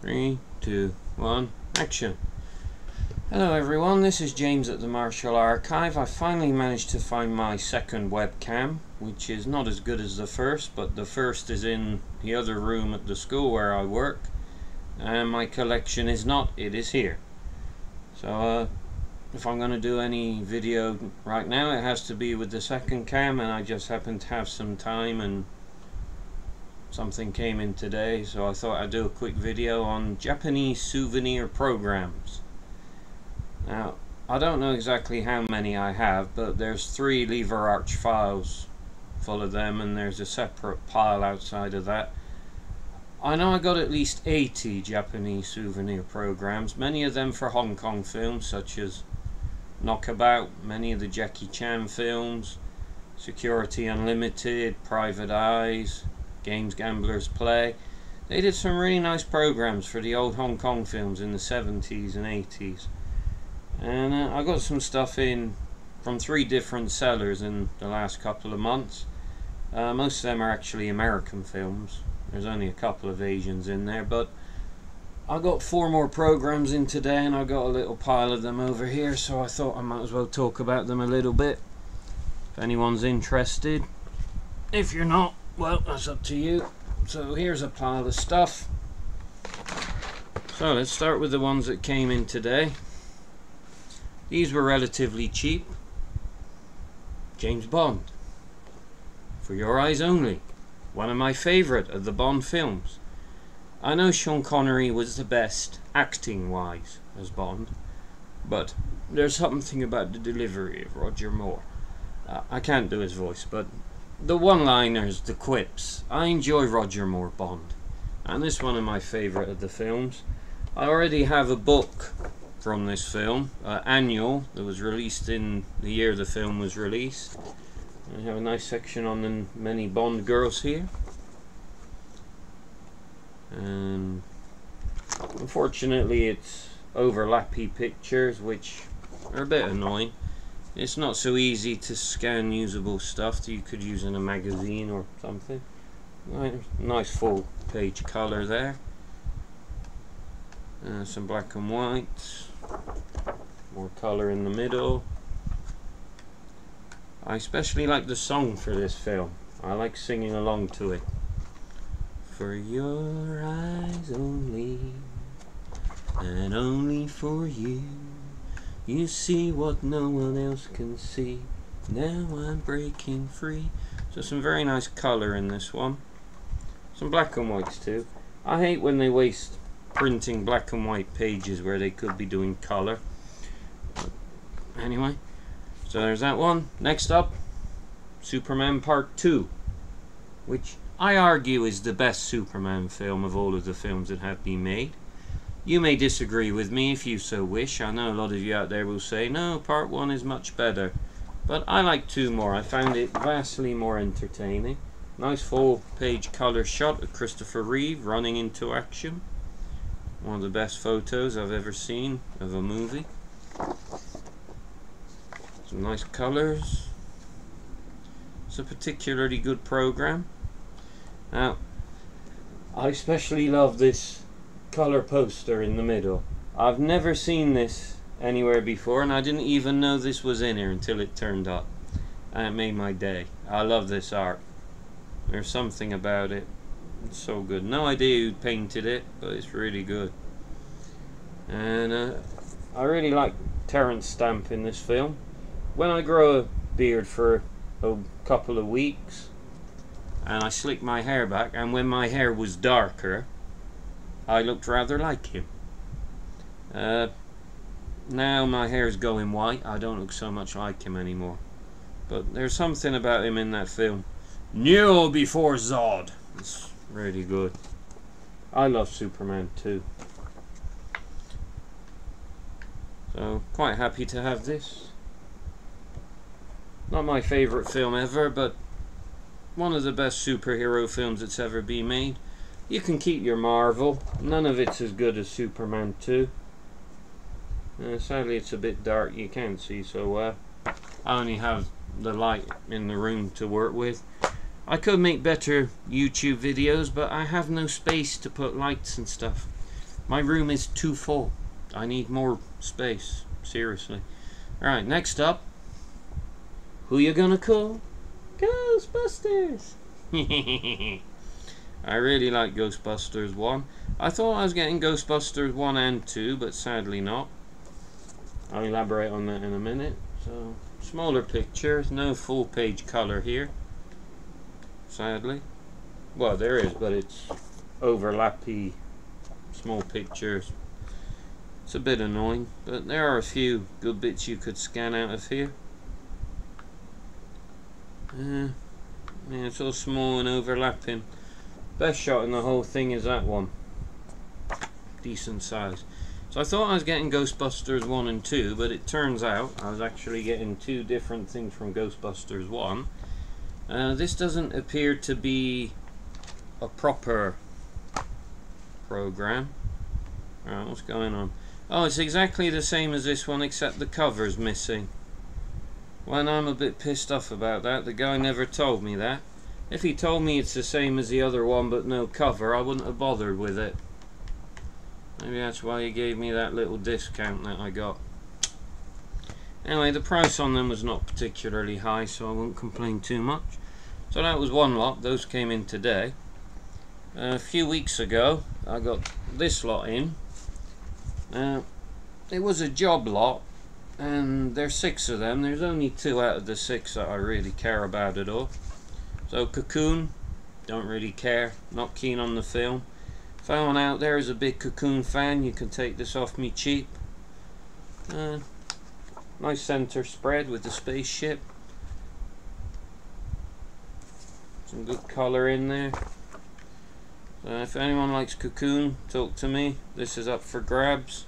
3, 2, 1, action. Hello everyone, this is James at the Martial Archive. I finally managed to find my second webcam, which is not as good as the first, but the first is in the other room at the school where I work, and my collection is not, it is here. So if I'm going to do any video right now, it has to be with the second cam, and I just happen to have some time and something came in today, so I thought I'd do a quick video on Japanese souvenir programs. Now, I don't know exactly how many I have, but there's 3 lever arch files full of them, and there's a separate pile outside of that. I know I got at least 80 Japanese souvenir programs, many of them for Hong Kong films such as Knockabout, many of the Jackie Chan films, Security Unlimited, Private Eyes, Games Gamblers Play. They did some really nice programs for the old Hong Kong films in the 70s and 80s. And I got some stuff in from 3 different sellers in the last couple of months. Most of them are actually American films. There's only a couple of Asians in there, but I got 4 more programs in today, and I got a little pile of them over here, so I thought I might as well talk about them a little bit if anyone's interested. If you're not, well, that's up to you. So here's a pile of stuff. So let's start with the ones that came in today. These were relatively cheap. James Bond, For Your Eyes Only, one of my favourite of the Bond films. I know Sean Connery was the best acting wise as Bond, but there's something about the delivery of Roger Moore. I can't do his voice, but the one-liners, the quips. I enjoy Roger Moore Bond, and this is one of my favourite of the films. I already have a book from this film, annual, that was released in the year the film was released. I have a nice section on the many Bond girls here. And unfortunately it's overlappy pictures, which are a bit annoying. It's not so easy to scan usable stuff that you could use in a magazine or something. Nice full page colour there. Some black and white. More colour in the middle. I especially like the song for this film. I like singing along to it. For your eyes only, and only for you. You see what no one else can see. Now I'm breaking free. So some very nice colour in this one. Some black and whites too. I hate when they waste printing black and white pages where they could be doing colour. But anyway, so there's that one. Next up, Superman Part 2, which I argue is the best Superman film of all of the films that have been made. You may disagree with me if you so wish. I know a lot of you out there will say, no, Part 1 is much better. But I like 2 more. I found it vastly more entertaining. Nice full page colour shot of Christopher Reeve running into action. One of the best photos I've ever seen of a movie. Some nice colours. It's a particularly good program. Now, I especially love this colour poster in the middle. I've never seen this anywhere before, and I didn't even know this was in here until it turned up, and it made my day. I love this art. There's something about it. It's so good. No idea who painted it, but it's really good. And I really like Terrence Stamp in this film. When I grow a beard for a couple of weeks and I slick my hair back, and when my hair was darker, I looked rather like him. Now my hair's going white, I don't look so much like him anymore. But there's something about him in that film. Kneel before Zod. It's really good. I love Superman too. So quite happy to have this. Not my favourite film ever, but one of the best superhero films that's ever been made. You can keep your Marvel. None of it's as good as Superman 2. Sadly it's a bit dark, you can't see so well. I only have the light in the room to work with. I could make better YouTube videos, but I have no space to put lights and stuff. My room is too full. I need more space. Seriously. Alright, next up. Who you gonna call? Ghostbusters! I really like Ghostbusters 1. I thought I was getting Ghostbusters 1 and 2, but sadly not. I'll elaborate on that in a minute. So, smaller pictures, no full page color here. Sadly. Well, there is, but it's overlappy small pictures. It's a bit annoying, but there are a few good bits you could scan out of here. Yeah, it's all small and overlapping. Best shot in the whole thing is that one. Decent size. So I thought I was getting Ghostbusters 1 and 2, but it turns out I was actually getting two different things from Ghostbusters 1. This doesn't appear to be a proper program. Alright, what's going on? Oh, it's exactly the same as this one, except the cover's missing. Well, I'm a bit pissed off about that. The guy never told me that. If he told me it's the same as the other one but no cover, I wouldn't have bothered with it. Maybe that's why he gave me that little discount that I got. Anyway, the price on them was not particularly high, so I won't complain too much. So that was one lot. Those came in today. A few weeks ago, I got this lot in. It was a job lot, and there's 6 of them. There's only 2 out of the 6 that I really care about at all. So Cocoon, don't really care, not keen on the film. If anyone out there is a big Cocoon fan, you can take this off me cheap. Nice center spread with the spaceship. Some good colour in there. So if anyone likes Cocoon, talk to me. This is up for grabs.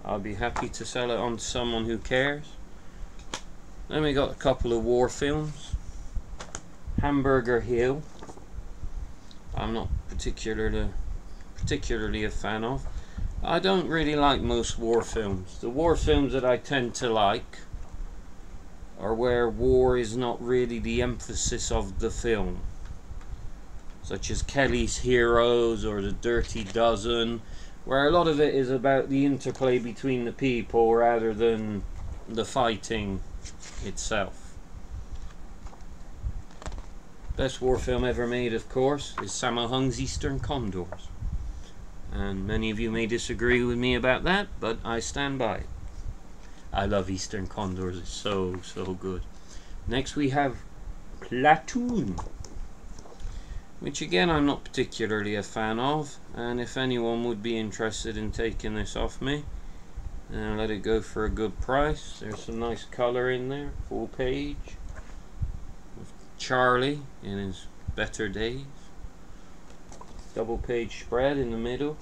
I'll be happy to sell it on to someone who cares. Then we got a couple of war films. Hamburger Hill. I'm not particularly a fan of. I don't really like most war films. The war films that I tend to like are where war is not really the emphasis of the film, such as Kelly's Heroes or The Dirty Dozen, where a lot of it is about the interplay between the people rather than the fighting itself. Best war film ever made, of course, is Sammo Hung's Eastern Condors. And many of you may disagree with me about that, but I stand by it. I love Eastern Condors, it's so good. Next we have Platoon, which again I'm not particularly a fan of, and if anyone would be interested in taking this off me, let it go for a good price. There's some nice colour in there, full page, with Charlie in his better days. Double page spread in the middle,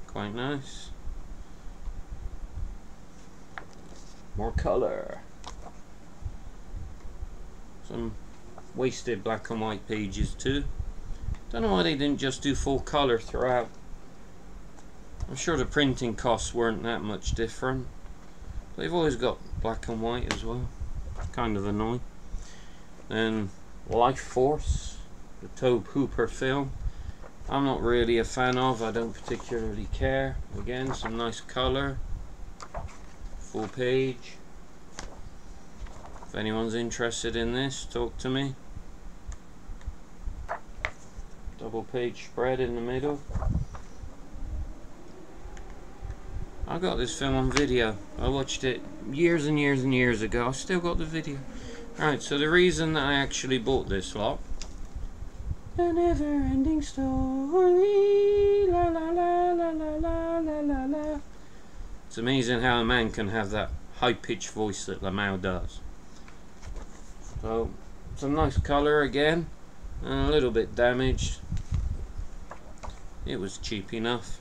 quite nice. More colour. Some wasted black and white pages too. Don't know why they didn't just do full colour throughout. I'm sure the printing costs weren't that much different. They've always got black and white as well. Kind of annoying. Then Life Force, the Tobe Hooper film. I'm not really a fan of, I don't particularly care. Again, some nice colour. Full page. If anyone's interested in this, talk to me. Double page spread in the middle. I got this film on video. I watched it years and years and years ago. I still got the video. Alright, so the reason that I actually bought this lot, the Neverending Story, la la la la la la la la la. It's amazing how a man can have that high-pitched voice that Lamau does. So, some nice colour again, and a little bit damaged. It was cheap enough.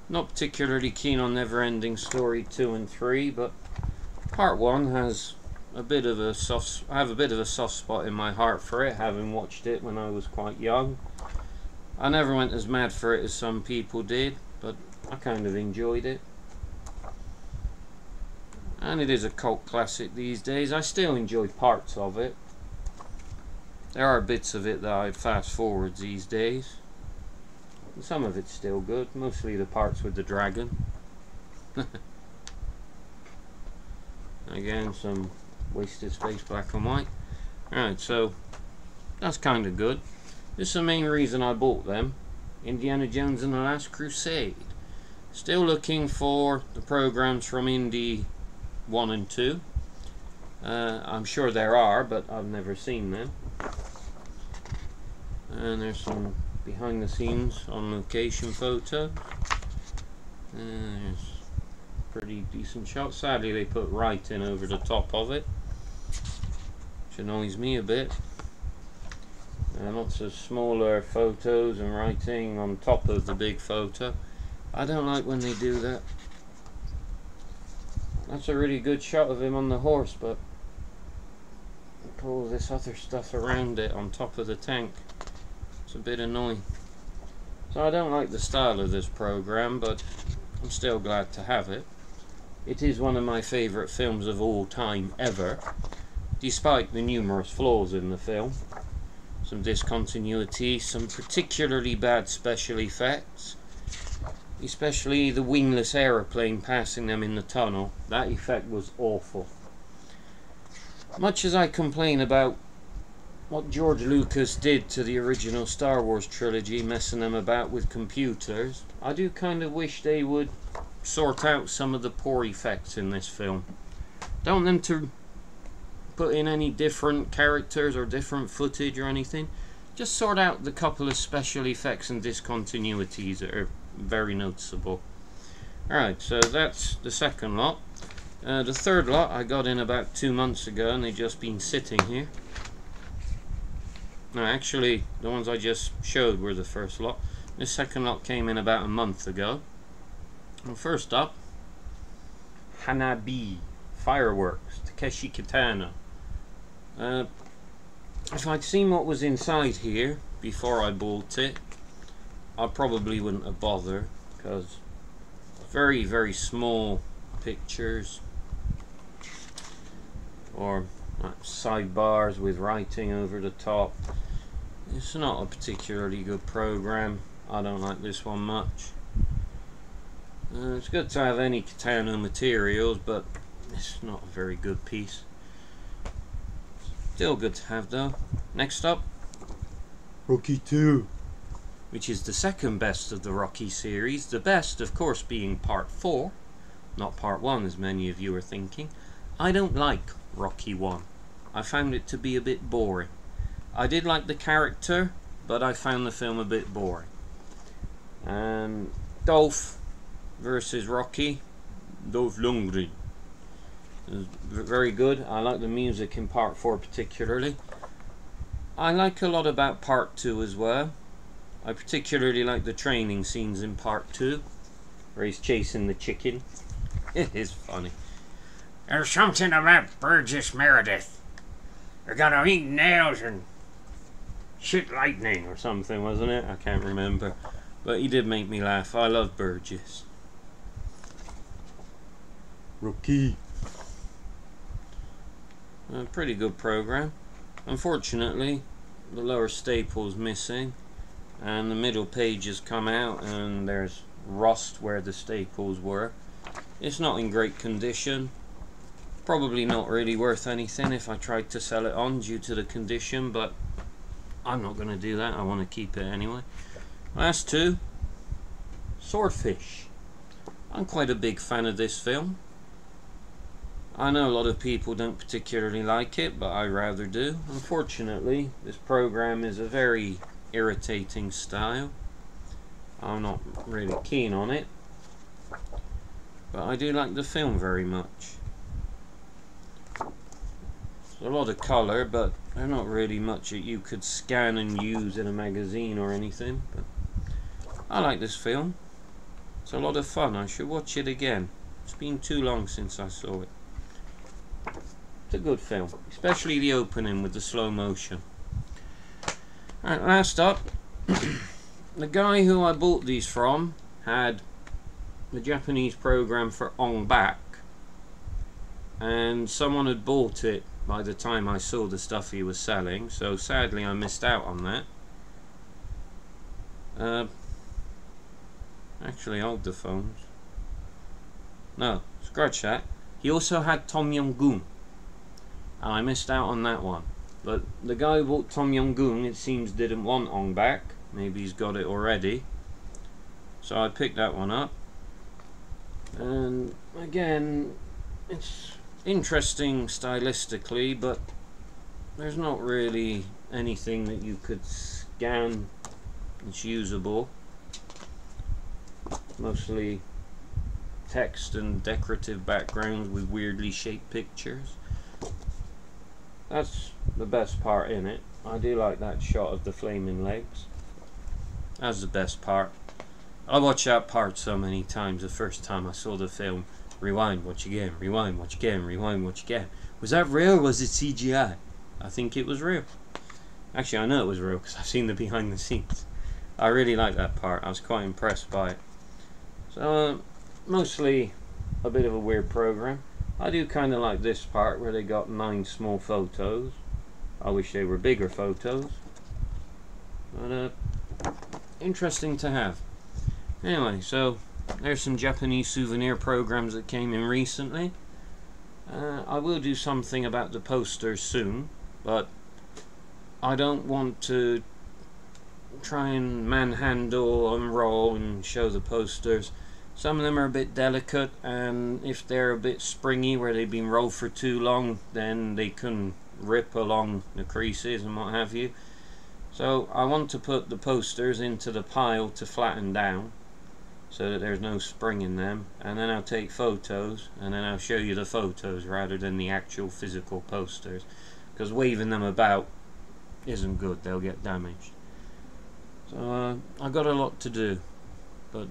Not particularly keen on Neverending Story 2 and 3, but part 1 has a bit of a soft. I have a bit of a soft spot in my heart for it, having watched it when I was quite young. I never went as mad for it as some people did, but I kind of enjoyed it. And it is a cult classic these days. I still enjoy parts of it. There are bits of it that I fast forward these days. Some of it's still good, mostly the parts with the dragon. Again, some wasted space, black and white. Alright, so that's kind of good. This is the main reason I bought them. Indiana Jones and the Last Crusade. Still looking for the programs from Indy 1 and 2. I'm sure there are, but I've never seen them. And there's some behind the scenes on location photos. There's pretty decent shots. Sadly they put writing over the top of it, which annoys me a bit. Lots of smaller photos and writing on top of the big photo. I don't like when they do that. That's a really good shot of him on the horse, but put all this other stuff around it on top of the tank. It's a bit annoying. So I don't like the style of this program, but I'm still glad to have it. It is one of my favourite films of all time ever, despite the numerous flaws in the film. Some discontinuity, some particularly bad special effects, especially the wingless aeroplane passing them in the tunnel. That effect was awful. Much as I complain about what George Lucas did to the original Star Wars trilogy, messing them about with computers, I do kind of wish they would sort out some of the poor effects in this film. Don't want them to put in any different characters or different footage or anything. Just sort out the couple of special effects and discontinuities that are very noticeable. Alright, so that's the second lot. The third lot I got in about 2 months ago, and they've just been sitting here. No, actually, the ones I just showed were the first lot. This second lot came in about a month ago. And first up, Hanabi Fireworks, Takeshi Kitano. If I'd seen what was inside here before I bought it, I probably wouldn't have bothered, because very, very small pictures, or sidebars with writing over the top. It's not a particularly good program. I don't like this one much. It's good to have any Kitano materials, but it's not a very good piece. Still good to have though. Next up, Rocky 2, which is the second best of the Rocky series. The best, of course, being part 4, not part 1 as many of you are thinking. I don't like Rocky 1. I found it to be a bit boring. I did like the character, but I found the film a bit boring. Dolph versus Rocky, Dolph Lundgren. It was very good. I like the music in part 4 particularly. I like a lot about part 2 as well. I particularly like the training scenes in part 2, where he's chasing the chicken. It is funny. There's something about Burgess Meredith. They're gonna eat nails and shit lightning or something, wasn't it? I can't remember. But he did make me laugh. I love Burgess. Rocky. A pretty good program. Unfortunately, the lower staple's missing, and the middle page has come out, and there's rust where the staples were. It's not in great condition. Probably not really worth anything if I tried to sell it on due to the condition, but I'm not going to do that. I want to keep it anyway. Last two, Swordfish. I'm quite a big fan of this film. I know a lot of people don't particularly like it, but I rather do. Unfortunately, this program is a very irritating style. I'm not really keen on it, but I do like the film very much. There's a lot of colour, but they're not really much that you could scan and use in a magazine or anything. But I like this film. It's a lot of fun. I should watch it again. It's been too long since I saw it. It's a good film, especially the opening with the slow motion. Alright, last up, the guy who I bought these from had the Japanese program for On Back, and someone had bought it by the time I saw the stuff he was selling, so sadly I missed out on that. Actually, hold the phones. No, scratch that. He also had Tom Yum-goong, and I missed out on that one. But the guy who bought Tom Yum-goong, it seems, didn't want Ong back. Maybe he's got it already. So I picked that one up. And again, it's interesting stylistically, but there's not really anything that you could scan that's usable. Mostly text and decorative backgrounds with weirdly shaped pictures. That's the best part in it. I do like that shot of the flaming legs. That's the best part. I watched that part so many times. The first time I saw the film, rewind, watch again, rewind, watch again, rewind, watch again. Was that real or was it CGI? I think it was real. Actually, I know it was real because I've seen the behind the scenes. I really like that part. I was quite impressed by it. So, mostly a bit of a weird program. I do kind of like this part where they got 9 small photos. I wish they were bigger photos. But, interesting to have. Anyway, so there's some Japanese souvenir programs that came in recently. I will do something about the posters soon, but I don't want to try and manhandle, unroll and show the posters. Some of them are a bit delicate, and if they're a bit springy where they've been rolled for too long, then they can rip along the creases and what have you. So I want to put the posters into the pile to flatten down so that there's no spring in them, and then I'll take photos and then I'll show you the photos rather than the actual physical posters, because waving them about isn't good, they'll get damaged. So I've got a lot to do, but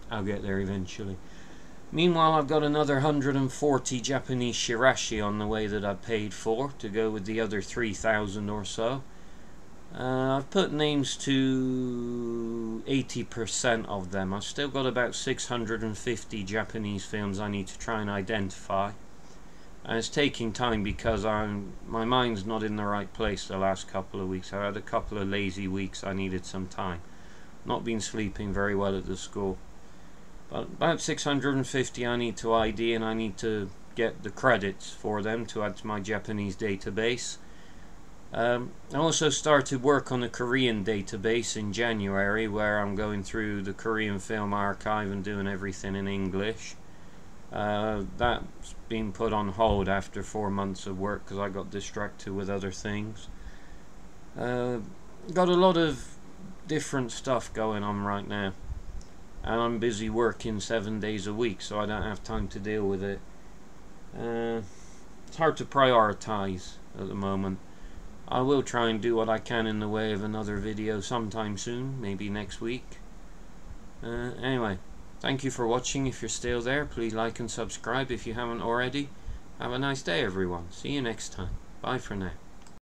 I'll get there eventually. Meanwhile, I've got another 140 Japanese shirashi on the way that I paid for to go with the other 3,000 or so. I've put names to 80% of them. I've still got about 650 Japanese films I need to try and identify. And it's taking time because my mind's not in the right place the last couple of weeks. I had a couple of lazy weeks. I needed some time. Not been sleeping very well at the school. But about 650 I need to ID, and I need to get the credits for them to add to my Japanese database. I also started work on the Korean database in January, where I'm going through the Korean film archive and doing everything in English. That's been put on hold after 4 months of work because I got distracted with other things. Got a lot of different stuff going on right now, and I'm busy working 7 days a week, so I don't have time to deal with it. It's hard to prioritize at the moment. I will try and do what I can in the way of another video sometime soon, maybe next week. Anyway, thank you for watching. If you're still there, please like and subscribe if you haven't already. Have a nice day, everyone. See you next time. Bye for now.